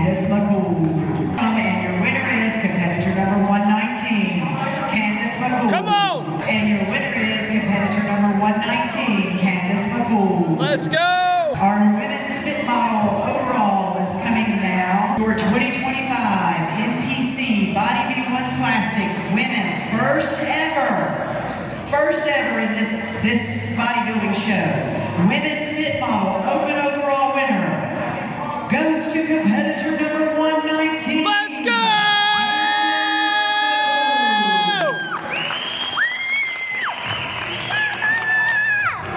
And your winner is competitor number 119, Candace McCool. Come on! And your winner is competitor number 119, Candace McCool. Let's go! Our women's fit model overall is coming now. Your 2025 NPC Body B1 Classic Women's first ever in this bodybuilding show. Women's fit model open overall winner goes to competitor number 119. Let's go!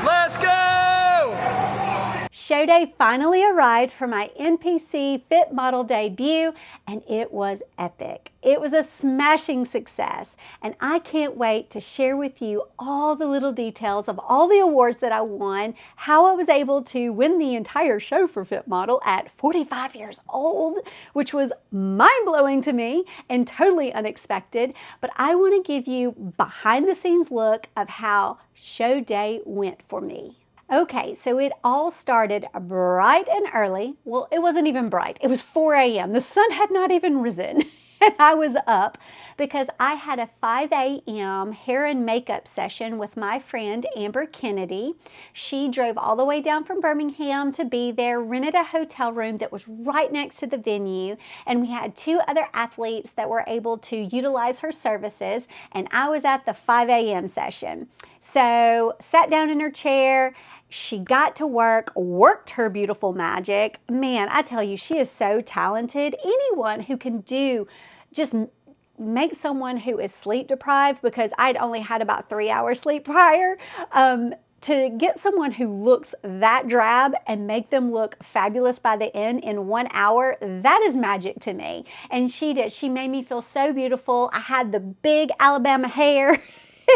Let's go! Show day finally arrived for my NPC Fit Model debut, and it was epic. It was a smashing success, and I can't wait to share with you all the little details of all the awards that I won, how I was able to win the entire show for Fit Model at 45 years old, which was mind-blowing to me and totally unexpected. But I want to give you behind-the-scenes look of how show day went for me. Okay, so it all started bright and early. Well, it wasn't even bright. It was 4 a.m. The sun had not even risen. And I was up because I had a 5 a.m. hair and makeup session with my friend Amber Kennedy. She drove all the way down from Birmingham to be there, rented a hotel room that was right next to the venue, and we had 2 other athletes that were able to utilize her services, and I was at the 5 a.m. session. So sat down in her chair. She got to work, worked her beautiful magic. Man, I tell you, she is so talented. Anyone who can just make someone who is sleep deprived, because I'd only had about 3 hours sleep prior, to get someone who looks that drab and make them look fabulous by the end in 1 hour, that is magic to me. And she did. She made me feel so beautiful. I had the big Alabama hair.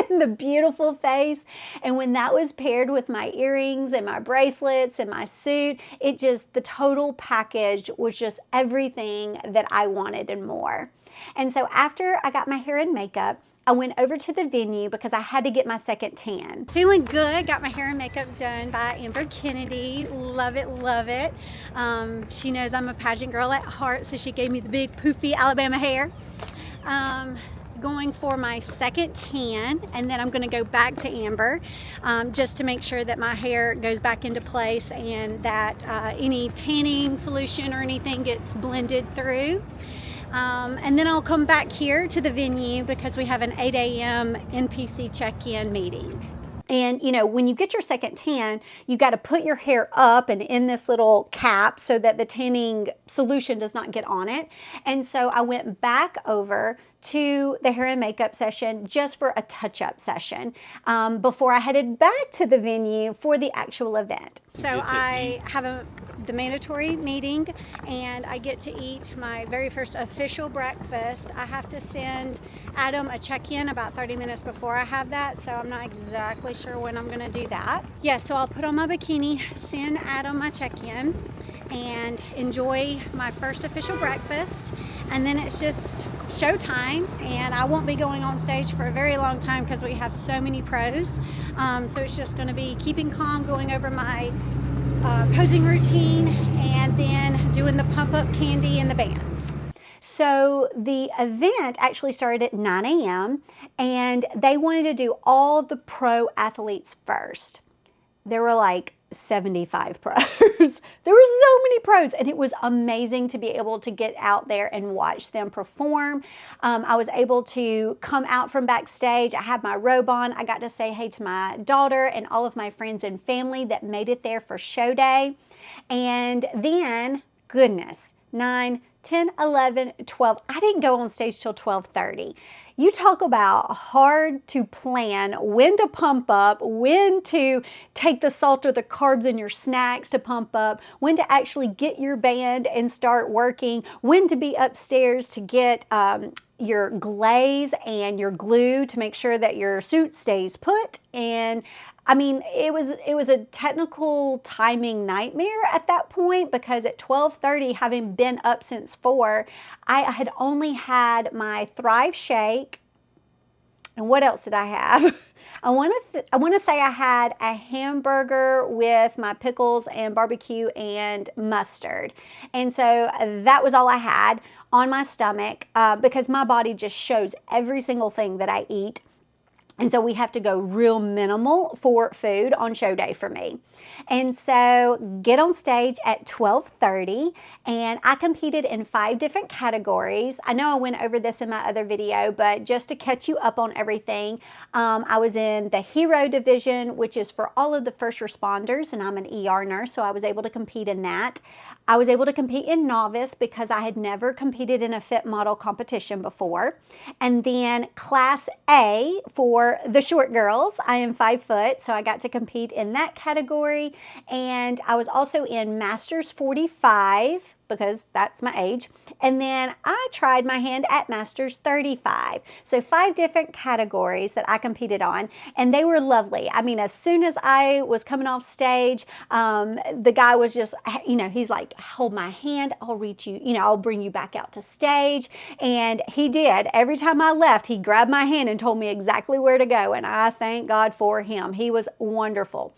And the beautiful face, and when that was paired with my earrings and my bracelets and my suit, the total package was just everything that I wanted and more. And so after I got my hair and makeup, I went over to the venue because I had to get my second tan. Feeling good, got my hair and makeup done by Amber Kennedy. Love it, love it. She knows I'm a pageant girl at heart, so she gave me the big poofy Alabama hair. Going for my second tan, and then I'm going to go back to Amber just to make sure that my hair goes back into place and that any tanning solution or anything gets blended through. And then I'll come back here to the venue because we have an 8 a.m. NPC check-in meeting. And you know, when you get your second tan, you got to put your hair up and in this little cap so that the tanning solution does not get on it. And so I went back over to the hair and makeup session just for a touch-up session before I headed back to the venue for the actual event. So I have the mandatory meeting, and I get to eat my very first official breakfast. I have to send Adam a check-in about 30 minutes before I have that, so I'm not exactly sure when I'm going to do that. Yeah, so I'll put on my bikini, send Adam my check-in, and enjoy my first official breakfast, and then it's just showtime, and I won't be going on stage for a very long time because we have so many pros. So it's just going to be keeping calm, going over my posing routine, and then doing the pump-up candy and the bands. So the event actually started at 9 a.m. and they wanted to do all the pro athletes first. There were like 75 pros. There were so many pros, and it was amazing to be able to get out there and watch them perform. I was able to come out from backstage. I had my robe on. I got to say hey to my daughter and all of my friends and family that made it there for show day. And then, goodness, 9, 10, 11, 12. I didn't go on stage till 12:30. You talk about hard to plan, when to pump up, when to take the salt or the carbs in your snacks to pump up, when to actually get your band and start working, when to be upstairs to get your glaze and your glue to make sure that your suit stays put. And I mean, it was a technical timing nightmare at that point, because at 12:30, having been up since 4, I had only had my Thrive shake. And what else did I have? I want to say I had a hamburger with my pickles and barbecue and mustard. And so that was all I had on my stomach because my body just shows every single thing that I eat. And so we have to go real minimal for food on show day for me. And so get on stage at 12:30, and I competed in 5 different categories. I know I went over this in my other video, but just to catch you up on everything, I was in the hero division, which is for all of the first responders, and I'm an ER nurse, so I was able to compete in that. I was able to compete in novice because I had never competed in a fit model competition before. And then class A for the short girls. I am 5 foot, so I got to compete in that category. And I was also in Masters 45 because that's my age. And then I tried my hand at Masters 35. So 5 different categories that I competed on, and they were lovely. I mean, as soon as I was coming off stage, the guy was just, he's like, hold my hand, I'll reach you, I'll bring you back out to stage. And he did. Every time I left, he grabbed my hand and told me exactly where to go. And I thank God for him. He was wonderful.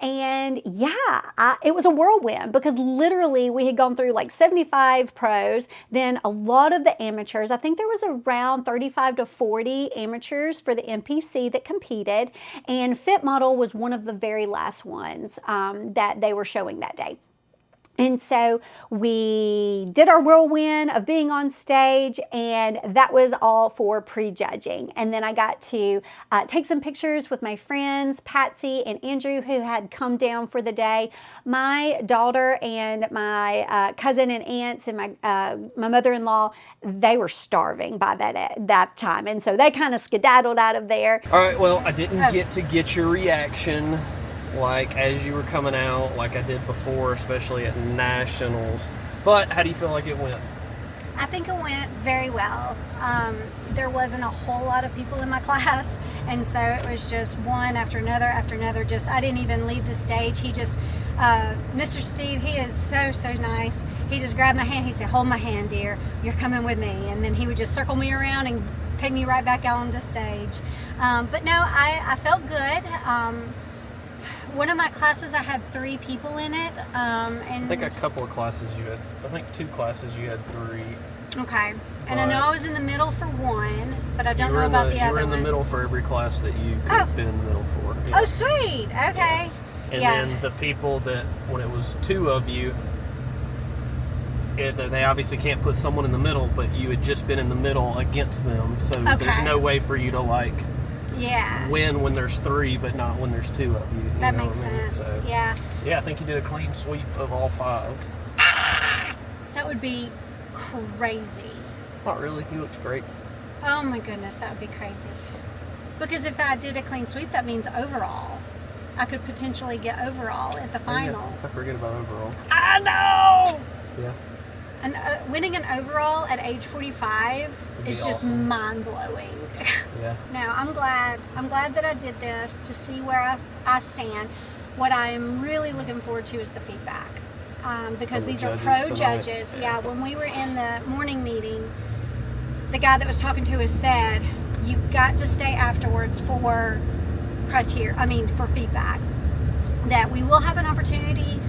And yeah, it was a whirlwind because literally we had gone through like 75 pros, then a lot of the amateurs. I think there was around 35 to 40 amateurs for the NPC that competed, and Fit Model was one of the very last ones that they were showing that day. And so we did our whirlwind of being on stage, and that was all for prejudging. And then I got to take some pictures with my friends, Patsy and Andrew, who had come down for the day. My daughter and my cousin and aunts and my mother-in-law, they were starving by that time. And so they kind of skedaddled out of there. All right, well, I didn't get to get your reaction like as you were coming out, like I did before, especially at nationals. But how do you feel like it went? I think it went very well. There wasn't a whole lot of people in my class, and so it was just one after another after another. Just I didn't even leave the stage. He just, Mr. Steve, he is so nice. He just grabbed my hand. He said, "Hold my hand, dear. You're coming with me." And then he would just circle me around and take me right back out onto stage. But no, I felt good. One of my classes, I had 3 people in it. And I think a couple of classes you had, I think 2 classes you had 3. Okay. And I know I was in the middle for one, but I don't know about the other ones. You were in the middle for every class that you could have been in the middle for. Yeah. Oh, sweet. Okay. And then the people that, when it was 2 of you, they obviously can't put someone in the middle, but you had just been in the middle against them. So there's no way for you to win when there's 3, but not when there's 2 of you. That makes sense. So, yeah, I think you did a clean sweep of all 5. That would be crazy. Not really. You looked great. Oh my goodness, that would be crazy. Because if I did a clean sweep, that means overall. I could potentially get overall at the finals. I forget about overall. I know! Yeah. And winning an overall at age 45 is just awesome. Mind-blowing. Yeah. No, I'm glad that I did this to see where I stand. What I'm really looking forward to is the feedback. Because these are pro judges. Yeah, when we were in the morning meeting, the guy that was talking to us said, you got to stay afterwards for feedback. That we will have an opportunity,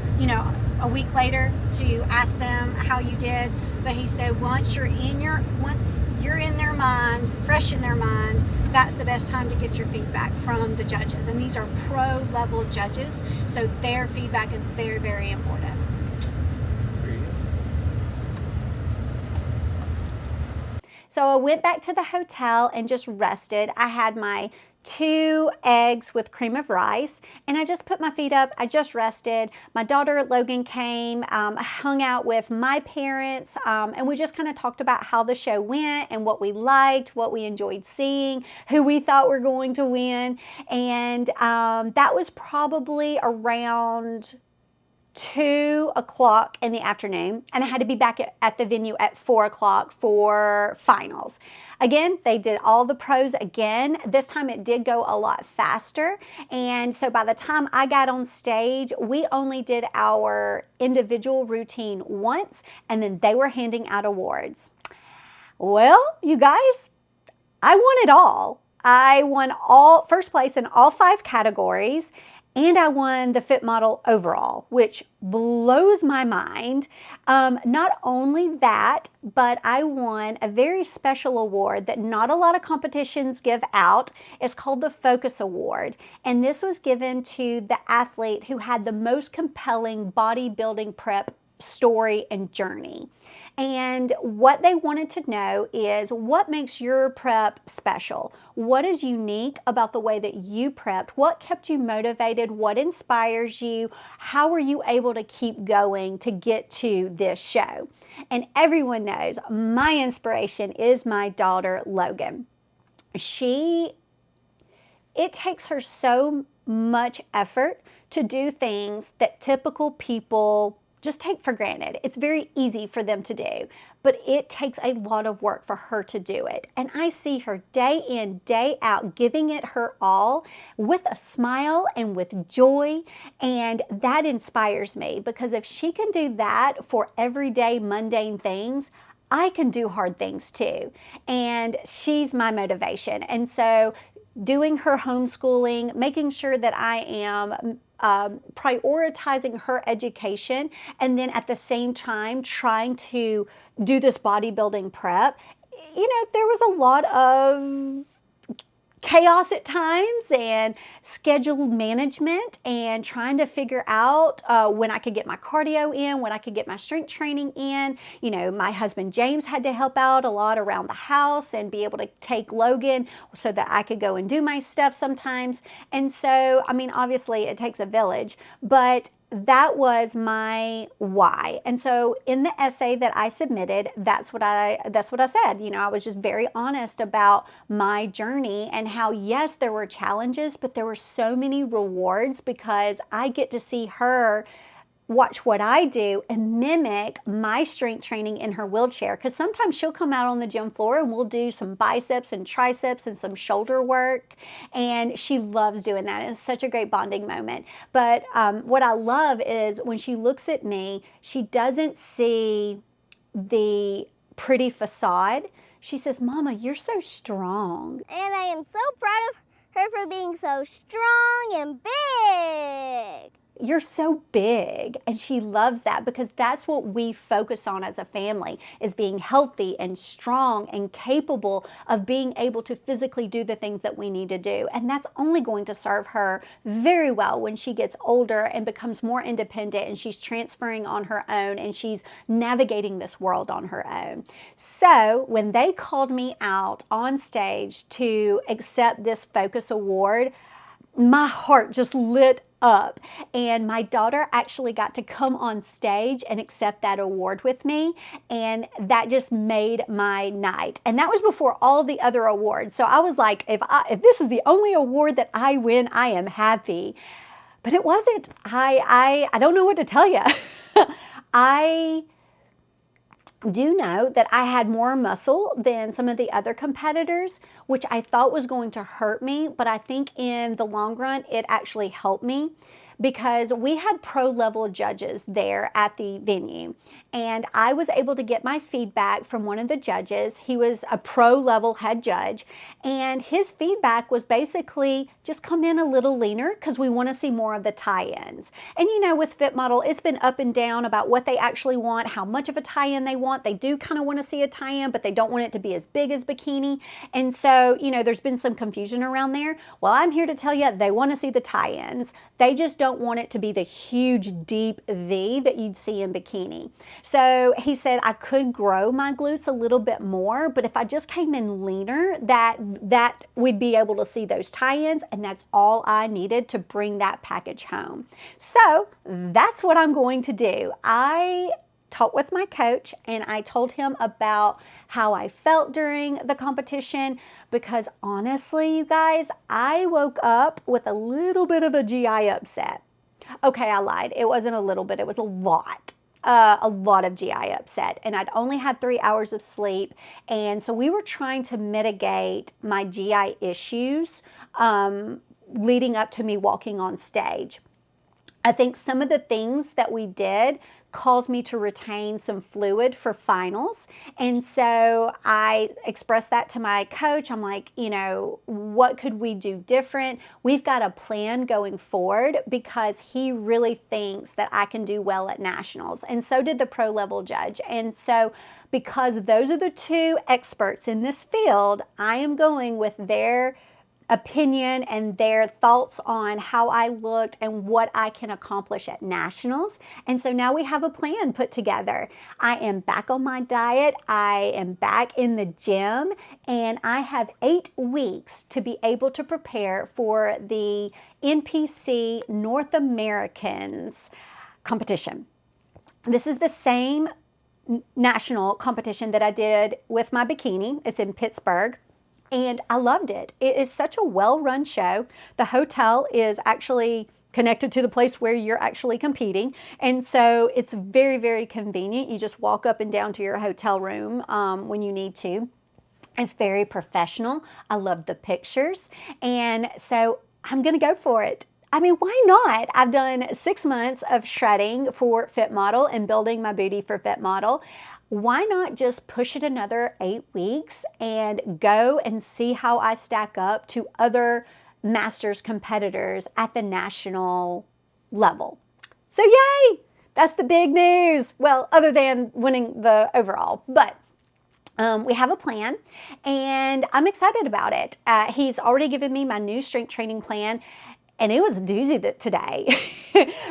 a week later to ask them how you did. But he said once you're in their mind, fresh in their mind, that's the best time to get your feedback from the judges. And these are pro level judges, so their feedback is very, very important. So I went back to the hotel and just rested. I had my 2 eggs with cream of rice, and I just put my feet up. I just rested. My daughter Logan came, hung out with my parents, and we just kind of talked about how the show went and what we liked, what we enjoyed seeing, who we thought were going to win. And that was probably around 2 o'clock in the afternoon, and I had to be back at the venue at 4 o'clock for finals. Again, they did all the pros again. This time it did go a lot faster, and so by the time I got on stage, we only did our individual routine once, and then they were handing out awards. Well, you guys, I won it all. I won first place in all 5 categories, and I won the Fit Model overall, which blows my mind. Not only that, but I won a very special award that not a lot of competitions give out. It's called the Focus Award. And this was given to the athlete who had the most compelling bodybuilding prep story and journey. And what they wanted to know is, what makes your prep special? What is unique about the way that you prepped? What kept you motivated? What inspires you? How were you able to keep going to get to this show? And everyone knows my inspiration is my daughter, Logan. It takes her so much effort to do things that typical people just take for granted. It's very easy for them to do, but it takes a lot of work for her to do it. And I see her day in, day out, giving it her all with a smile and with joy. And that inspires me, because if she can do that for everyday mundane things, I can do hard things too. And she's my motivation. And so doing her homeschooling, making sure that I am prioritizing her education, and then at the same time trying to do this bodybuilding prep, there was a lot of chaos at times, and schedule management, and trying to figure out when I could get my cardio in, when I could get my strength training in. My husband James had to help out a lot around the house and be able to take Logan so that I could go and do my stuff sometimes. And so, obviously it takes a village, but that was my why. And so in the essay that I submitted, that's what I said. I was just very honest about my journey, and how, yes, there were challenges, but there were so many rewards, because I get to see her watch what I do and mimic my strength training in her wheelchair. Because sometimes she'll come out on the gym floor and we'll do some biceps and triceps and some shoulder work, and she loves doing that. It's such a great bonding moment. But what I love is when she looks at me, she doesn't see the pretty facade. She says, "Mama, you're so strong." And I am so proud of her for being so strong and big. You're so big. And she loves that, because that's what we focus on as a family, is being healthy and strong and capable of being able to physically do the things that we need to do. And that's only going to serve her very well when she gets older and becomes more independent, and she's transferring on her own, and she's navigating this world on her own. So when they called me out on stage to accept this Focus Award, my heart just lit up. And my daughter actually got to come on stage and accept that award with me, and that just made my night. And that was before all the other awards. So I was like, if this is the only award that I win, I am happy. But it wasn't. I don't know what to tell you. I do know that I had more muscle than some of the other competitors, which I thought was going to hurt me, but I think in the long run, it actually helped me, because we had pro level judges there at the venue, and I was able to get my feedback from one of the judges. He was a pro level head judge, and his feedback was basically, just come in a little leaner, because we want to see more of the tie-ins. And with Fit Model, it's been up and down about what they actually want, how much of a tie-in they want. They do kind of want to see a tie-in, but they don't want it to be as big as bikini. And so, there's been some confusion around there. Well, I'm here to tell you, they want to see the tie-ins. They just don't want it to be the huge, deep V that you'd see in bikini. So he said I could grow my glutes a little bit more, but if I just came in leaner, that we'd be able to see those tie-ins, and that's all I needed to bring that package home. So that's what I'm going to do. I talked with my coach, and I told him about how I felt during the competition, because honestly, you guys, I woke up with a little bit of a GI upset. Okay, I lied. It wasn't a little bit, it was a lot of GI upset, and I'd only had 3 hours of sleep, and so we were trying to mitigate my GI issues leading up to me walking on stage. I think some of the things that we did cause me to retain some fluid for finals. And so I expressed that to my coach. I'm like, you know, what could we do different? We've got a plan going forward because he really thinks that I can do well at nationals. And so did the pro level judge. And so because those are the two experts in this field, I am going with their opinion and their thoughts on how I looked and what I can accomplish at nationals. And so now we have a plan put together. I am back on my diet. I am back in the gym, and I have 8 weeks to be able to prepare for the NPC North Americans competition. This is the same national competition that I did with my bikini. It's in Pittsburgh. And I loved it. It is such a well-run show. The hotel is actually connected to the place where you're actually competing. And so it's very, very convenient. You just walk up and down to your hotel room when you need to. It's very professional. I love the pictures. And so I'm going to go for it. I mean, why not? I've done 6 months of shredding for Fit Model and building my booty for Fit Model. Why not just push it another 8 weeks and go and see how I stack up to other Masters competitors at the national level? So yay! That's the big news. Well, other than winning the overall, but we have a plan and I'm excited about it. He's already given me my new strength training plan. And it was a doozy today.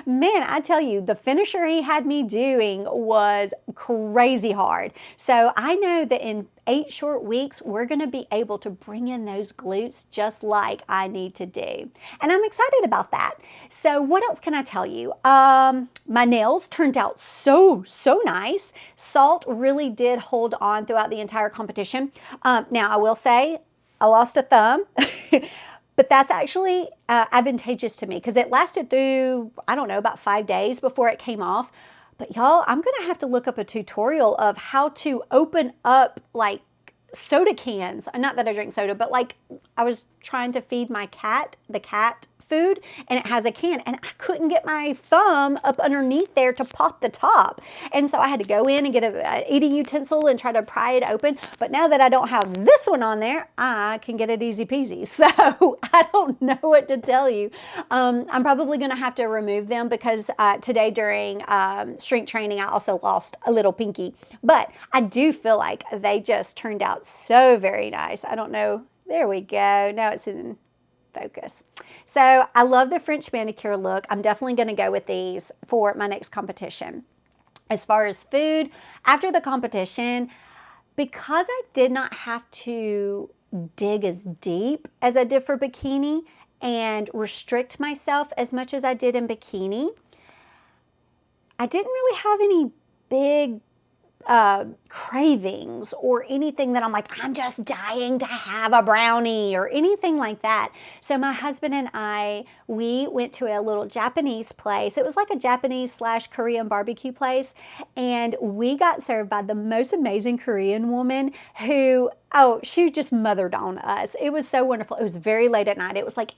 Man, I tell you, the finisher he had me doing was crazy hard. So I know that in 8 short weeks, we're going to be able to bring in those glutes just like I need to do. And I'm excited about that. So what else can I tell you? My nails turned out so nice. Salt really did hold on throughout the entire competition. Now, I will say I lost a thumb. But that's actually advantageous to me because it lasted through, I don't know, about 5 days before it came off. But y'all, I'm going to have to look up a tutorial of how to open up like soda cans. Not that I drink soda, but like I was trying to feed my cat, the cat food, and it has a can, and I couldn't get my thumb up underneath there to pop the top. And so I had to go in and get an eating utensil and try to pry it open. But now that I don't have this one on there, I can get it easy peasy. So I don't know what to tell you. I'm probably going to have to remove them because today during strength training, I also lost a little pinky. But I do feel like they just turned out so very nice. I don't know. There we go. Now it's in focus. So I love the French manicure look. I'm definitely going to go with these for my next competition. As far as food, after the competition, because I did not have to dig as deep as I did for bikini and restrict myself as much as I did in bikini, I didn't really have any big cravings or anything that I'm like, I'm just dying to have a brownie or anything like that. So my husband and I, we went to a little Japanese place. It was like a Japanese / Korean barbecue place. And we got served by the most amazing Korean woman who, oh, she just mothered on us. It was so wonderful. It was very late at night. It was like,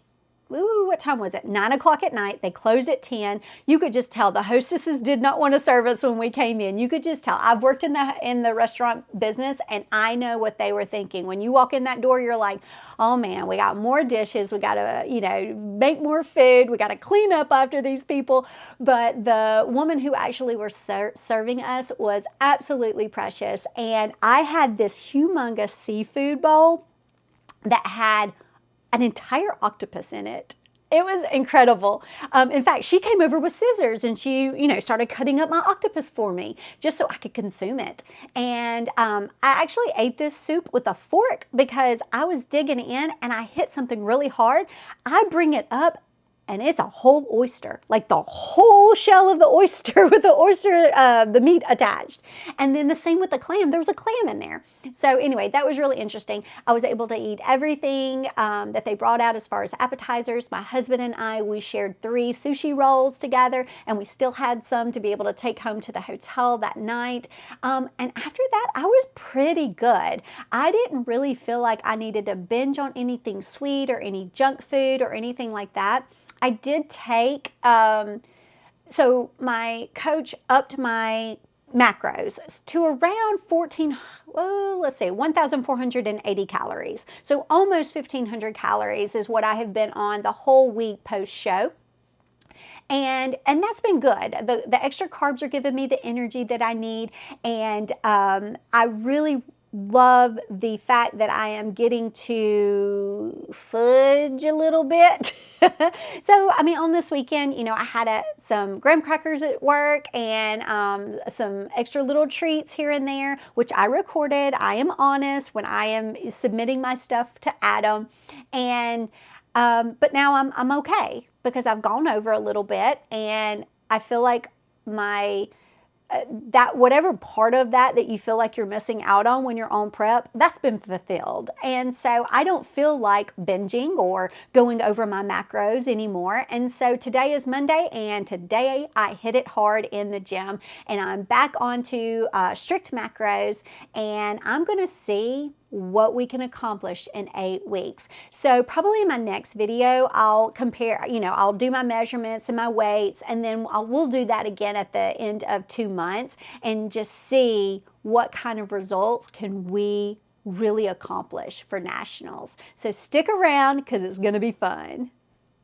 ooh, what time was it? 9 o'clock at night. They closed at 10. You could just tell the hostesses did not want to serve us when we came in. You could just tell. I've worked in the restaurant business, and I know what they were thinking. When you walk in that door, you're like, oh man, we got more dishes. We got to, make more food. We got to clean up after these people. But the woman who actually was serving us was absolutely precious. And I had this humongous seafood bowl that had an entire octopus in it. It was incredible. In fact, she came over with scissors and she, started cutting up my octopus for me just so I could consume it. And I actually ate this soup with a fork because I was digging in and I hit something really hard. I bring it up and it's a whole oyster, like the whole shell of the oyster with the meat attached. And then the same with the clam. There was a clam in there. So anyway, that was really interesting. I was able to eat everything that they brought out as far as appetizers. My husband and I, we shared 3 sushi rolls together, and we still had some to be able to take home to the hotel that night. And after that, I was pretty good. I didn't really feel like I needed to binge on anything sweet or any junk food or anything like that. I did take so my coach upped my macros to around 1,480 calories. So almost 1,500 calories is what I have been on the whole week post-show. And that's been good. The extra carbs are giving me the energy that I need, and I really love the fact that I am getting to fudge a little bit. So, I mean, on this weekend, you know, I had some graham crackers at work and some extra little treats here and there, which I recorded. I am honest when I am submitting my stuff to Adam, and but now I'm okay because I've gone over a little bit, and I feel like my that whatever part of that you feel like you're missing out on when you're on prep, that's been fulfilled. And so I don't feel like binging or going over my macros anymore. And so today is Monday, and today I hit it hard in the gym, and I'm back onto strict macros, and I'm going to see what we can accomplish in 8 weeks. So probably in my next video, I'll compare, you know, I'll do my measurements and my weights, and then we'll do that again at the end of 2 months and just see what kind of results can we really accomplish for nationals. So stick around because it's going to be fun.